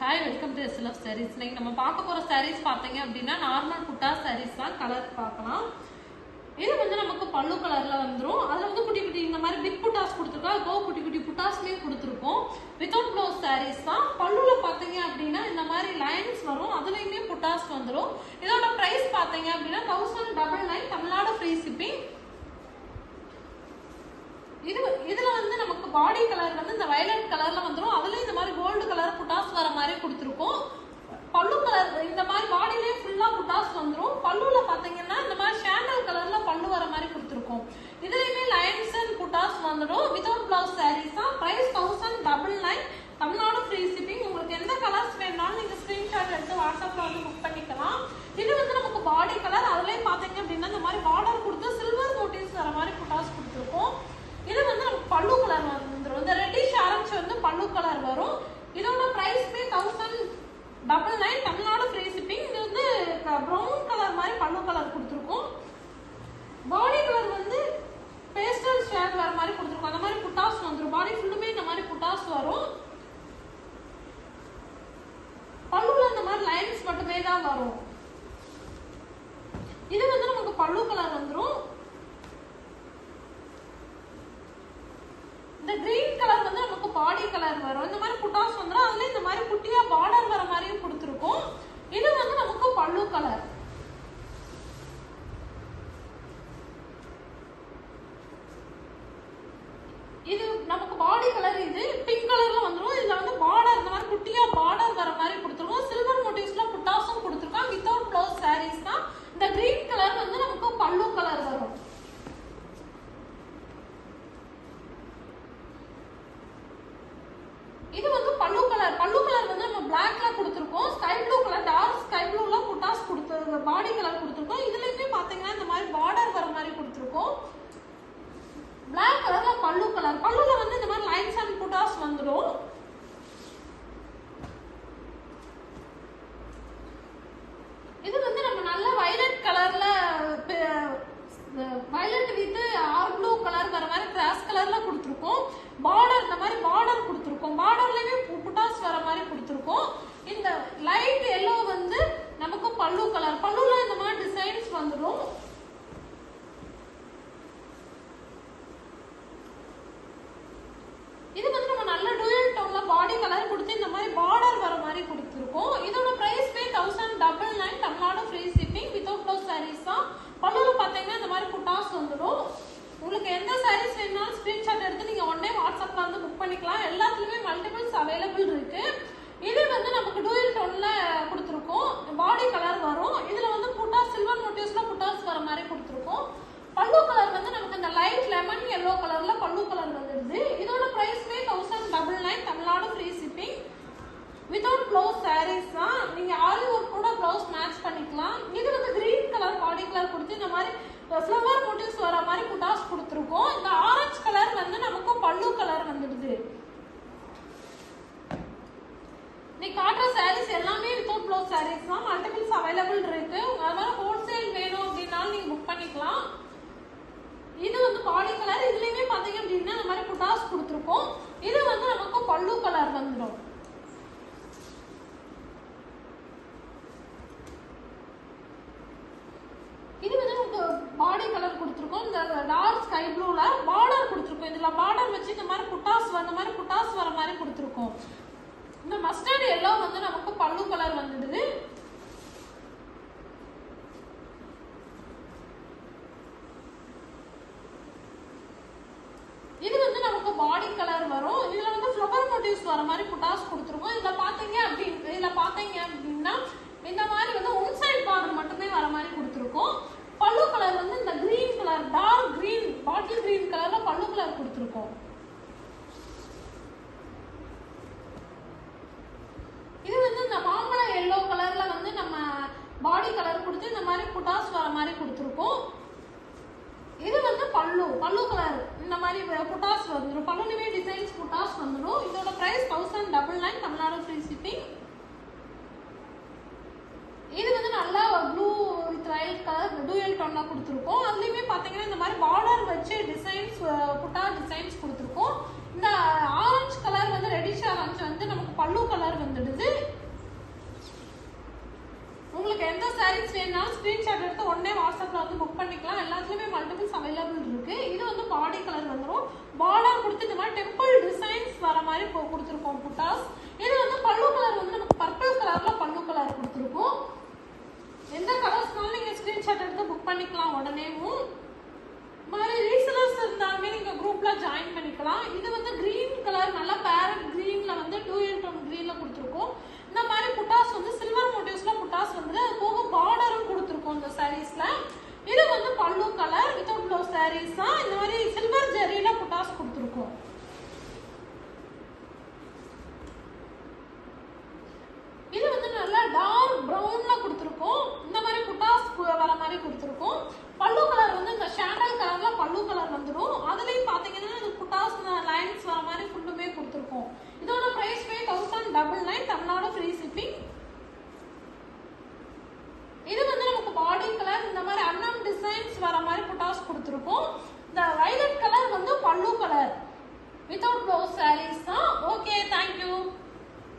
Hi, welcome to SLF sarees. இன்னைக்கு நம்ம பார்க்க போற sarees பாத்தீங்க அப்படின்னா நார்மல் புட்டா sarees தான். கலர் பார்க்கலாம். இது வந்து நமக்கு பல்லு கலர்ல வந்துரும். அதுல வந்து குட்டி குட்டி இந்த மாதிரி பிக் புட்டாஸ் கொடுத்துருக்கோம். இப்போ குட்டி குட்டி புட்டாஸ்லயே கொடுத்துருக்கோம். வித்தவுட் ப்ளவுஸ் sarees தான். பல்லுல பாத்தீங்க அப்படின்னா இந்த மாதிரி லைன்ஸ் வரும். அதுலயுமே புட்டாஸ் வந்துரும். இதோட பிரைஸ் பாத்தீங்க அப்படின்னா 1099 தமிழ்நாடு ஃப்ரீ ஷிப்பிங். இதுல வந்து நமக்கு பாடி கலர் வந்து இந்த வயலட் கலர்ல வந்துரும். அதுல இந்த மாதிரி கோல்டு கலர் புட்டாஸ் வர மாதிரி கொடுத்துருக்கோம். பல்லு கலர் இந்த மாதிரி பாடியிலே ஃபுல்லா புட்டாஸ் வந்துரும். பல்லுல பாத்தீங்கன்னா இந்த மாதிரி சாண்டல் கலர்ல பல்லு வர மாதிரி கொடுத்துருக்கோம். இதுலயுமே லைன்ஸ் அண்ட் புட்டாஸ் வந்துடும். வித்தவுட் பிளவுஸ் சாரீஸ் தான். Price 1099 Tamil Nadu free shipping. உங்களுக்கு எந்த கலர்ஸ் வேணும்னாலும் நீங்க ஸ்கிரீன்ஷாட் எடுத்து வாட்ஸ்அப்ல வந்து புக் பண்ணிக்கலாம். இது வந்து நமக்கு பாடி கலர். அதுலயும் பாத்தீங்க அப்படின்னா இந்த மாதிரி பார்டர் கொடுத்து சில்வர் மோட்டிவ்ஸ் வர மாதிரி புட்டாஸ் கொடுத்துருக்கோம். இது வந்து நமக்கு பல்லு கலர் வந்துடும். இந்த ரெட்டிஷ் ஆரஞ்சு வந்து பல்லு கலர் வரும். இதோட பிரைஸ்மே 1099 தமிழ்நாடு ஃப்ரீ ஷிப்பிங். இது வந்து ப்ரௌன் கலர் மாதிரி பல்லு கலர் கொடுத்துருக்கோம். பாடி கலர் வந்து பேஸ்டல் ஷேட் வர மாதிரி கொடுத்துருக்கோம். அந்த மாதிரி புட்டாஸ் வந்துடும். பாடி ஃபுல்லுமே இந்த மாதிரி புட்டாஸ் வரும். பல்லுல இந்த மாதிரி லைன்ஸ் மட்டுமே தான் வரும். இது வந்து நமக்கு பல்லு கலர் வந்துடும். இந்த கிரீன் கலர் வந்து நமக்கு பாடி கலர் வரும். இந்த மாதிரி புட்டாஸ் வந்துடும். அதுல இந்த மாதிரி குட்டியா பார்டர் வர மாதிரியும் கொடுத்துருக்கோம். இது வந்து நமக்கு பல்லு கலர். இது நமக்கு பாடி கலர். இது பிங்க் கலர்ல வந்துடும். இதுல வந்து பார்டர் இந்த மாதிரி குட்டியா பார்டர் வர மாதிரி கொடுத்துருக்கோம். சில்வர் மோட்டிவ்ஸ்ல புட்டாஸும் கொடுத்துருக்கோம். வித்தவுட் பிளவுஸ் சாரீஸ் தான். இந்த கிரீன் கலர் வந்து நமக்கு பல்லு கலர் வரும். இது வந்து பல்லு கலர். பல்லு கலர் வந்து நம்ம பிளாக்ல கொடுத்துருக்கோம். Sky blue colour, dark sky ப்ளூல புட்டாஸ் கொடுத்து பாடி கலர் கொடுத்துருக்கோம். இதுலயுமே பாத்தீங்கன்னா இந்த மாதிரி பார்டர் வர மாதிரி கொடுத்துருக்கோம். பிளாக் கலர்ல பல்லு கலர். பல்லுல வந்து இந்த மாதிரி லைன்ஸ் அண்ட் புட்டாஸ் வந்துடும். இது வந்து நம்ம நல்ல வயலட் கலர்ல violet with or blue colour வர மாதிரி கிராஸ் கலர்ல கொடுத்துருக்கோம். பார்டர் இந்த மாதிரி பார்டர் கொடுத்துருக்கோம். பார்டர்லயுமே புட்டாஸ் வர மாதிரி கொடுத்துருக்கோம். இந்த லைட் எல்லோ வந்து நமக்கு பல்லு கலர். பல்லுல இந்த மாதிரி டிசைன்ஸ் வந்துடும். இது வந்து நம்ம நல்ல டூயல் டோன்ல பாடி கலர் கொடுத்து இந்த மாதிரி பார்டர் வர மாதிரி கொடுத்துருக்கோம். இதோட price 1099 Tamil Nadu free shipping. Without blouse saris தான். பல்லுல பாத்தீங்கன்னா இந்த மாதிரி புட்டாஸ் வந்துடும். உங்களுக்கு எந்த சாரீஸ் வேணும்னாலும் ஸ்கிரீன்ஷாட் எடுத்து நீங்க உடனே வாட்ஸ்அப்ல வந்து புக் பண்ணிக்கலாம். எல்லாத்துலயுமே மல்டிபிள்ஸ் அவைலபிள் இருக்கு. இது வந்து நமக்கு டூயல் டோன்ல கொடுத்துருக்கோம். பாடி கலர் வரும். இதுல வந்து புட்டாஸ் சில்வர் மோட்டிவ்ஸ்ல புட்டாஸ் வர மாதிரி கொடுத்துருக்கோம். பல்லு கலர் வந்து நமக்கு இந்த லைட் லெமன் எல்லோ கலர்ல பல்லு கலர் வந்துடுது. இதோட பிரைஸ்மே 1099 Tamil Nadu free shipping. Without blouse saris தான். நீங்க ஆரி ஒர்க் கூட பிளவுஸ் மேட்ச் பண்ணிக்கலாம். இது வந்து கிரீன் கலர் பாடி கலர் கொடுத்து இந்த மாதிரி ஃப்ளவர் மோட்டிவ்ஸ் வர மாதிரி புட்டாஸ் கொடுத்துருக்கோம். இந்த ஆரஞ்சு கலர் வந்து நமக்கு பல்லு கலர் வந்துடுது. நீ காட்டுற சாரீஸ் எல்லாமே வித்தவுட் பிளவுஸ் சாரீஸ் தான். மல்டிபிள்ஸ் அவைலபிள் இருக்கு. அதனால ஹோல்சேல் வேணும் அப்படின்னாலும் நீங்க புக் பண்ணிக்கலாம். இது வந்து பாடி கலர். இதுலயுமே பாத்தீங்க அப்படின்னா இந்த மாதிரி புட்டாஸ் கொடுத்துருக்கோம். இது வந்து நமக்கு பல்லு கலர் வந்துடும். இது வந்து நமக்கு பாடி கலர் கொடுத்துருக்கோம். இந்த டார்க் ஸ்கை ப்ளூல பார்டர் கொடுத்துருக்கோம். இதுல பார்டர் வச்சு இந்த மாதிரி புட்டாஸ் வர மாதிரி கொடுத்துருக்கோம். இந்த மஸ்டர்ட் எல்லோ வந்து நமக்கு பல்லு கலர் வந்துடுது. இது வந்து நமக்கு பாடி கலர் வரும். இதுல வந்து ஃப்ளவர் மோட்டிவ்ஸ் வர மாதிரி புட்டாஸ் கொடுத்துருக்கோம். இதுல பாத்தீங்க அப்படின்னா இந்த மாதிரி வந்து ஒன் சைடு பார்டர் மட்டுமே வர மாதிரி கொடுத்துருக்கோம். பல்லு கலர் வந்து இந்த green colour, dark green, bottle green கலர்ல பல்லு கலர் கொடுத்துருக்கோம். இது வந்து இந்த மாம்பழ எல்லோ கலர்ல வந்து நம்ம பாடி கலர் கொடுத்து இந்த மாதிரி புட்டாஸ் வர மாதிரி கொடுத்துருக்கோம். இது வந்து பல்லு கலர் இந்த மாதிரி புட்டாஸ் வந்துடும். பல்லுலயுமே டிசைன்ஸ் புட்டாஸ் வந்துடும். இதோட பிரைஸ் 1099 தமிழ்நாடு ஃப்ரீ ஷிப்பிங். இது வந்து நல்லா blue with violet colour dual டோன்ல கொடுத்துருக்கோம். அதுலயுமே பாத்தீங்கன்னா இந்த மாதிரி பார்டர் வச்சு டிசைன்ஸ் புட்டா டிசைன்ஸ் கொடுத்துருக்கோம். இந்த ஆரஞ்சு கலர் வந்து ரெடிஷ் ஆரஞ்சு வந்து நமக்கு பல்லு கலர் வந்துடுது. உங்களுக்கு எந்த சாரீஸ் வேணாலும் ஸ்கிரீன்ஷாட் எடுத்து உடனே வாட்ஸ்அப்ல வந்து புக் பண்ணிக்கலாம். எல்லாத்துலயுமே மல்டிபிள்ஸ் அவைலபிள் இருக்கு. இது வந்து பாடி கலர் வந்துடும். பார்டர் கொடுத்து இந்த மாதிரி டெம்பிள் டிசைன்ஸ் வர மாதிரி கொடுத்துருக்கோம் புட்டாஸ். இது வந்து பல்லு கலர் வந்து நமக்கு பர்பிள் கலர்ல பல்லு கலர் கொடுத்துருக்கோம். எந்த கலர்ஸ்னாலும் நீங்க ஸ்கிரீன்ஷாட் எடுத்து புக் பண்ணிக்கலாம் உடனேவும். மாதிரி ரீசெலர்ஸ் இருந்தாலுமே நீங்க குரூப்ல ஜாயின் பண்ணிக்கலாம். இது வந்து கிரீன் கலர் நல்ல பேரட் கிரீன்ல வந்து 2 டோன் கிரீன்ல கொடுத்துருக்கோம். இந்த மாதிரி புட்டாஸ் வந்து சில்வர் மோட்டிவ்ஸ்ல புட்டாஸ் வந்து அது போக பார்டரும் கொடுத்துருக்கோம் இந்த சாரீஸ்ல. இது வந்து பல்லு கலர் வித்தவுட் ப்ளவுஸ் சாரீஸ் தான். இந்த மாதிரி சில்வர் ஜெரியில புட்டாஸ் கொடுத்துருக்கோம். இது வந்து நல்லா டார்க் ப்ரௌன்ல கொடுத்துருக்கோம். இந்த மாதிரி புட்டாஸ் வர மாதிரி கொடுத்துருக்கோம். பல்லு கலர் வந்து இந்த சாண்டல் கலர்ல பல்லு கலர் வந்துடும். அதுலயும் பாத்தீங்கன்னா இது புட்டாஸ் லைன்ஸ் வர மாதிரி ஃபுல்லுமே கொடுத்துருக்கோம். இதோட பிரைஸ் 1099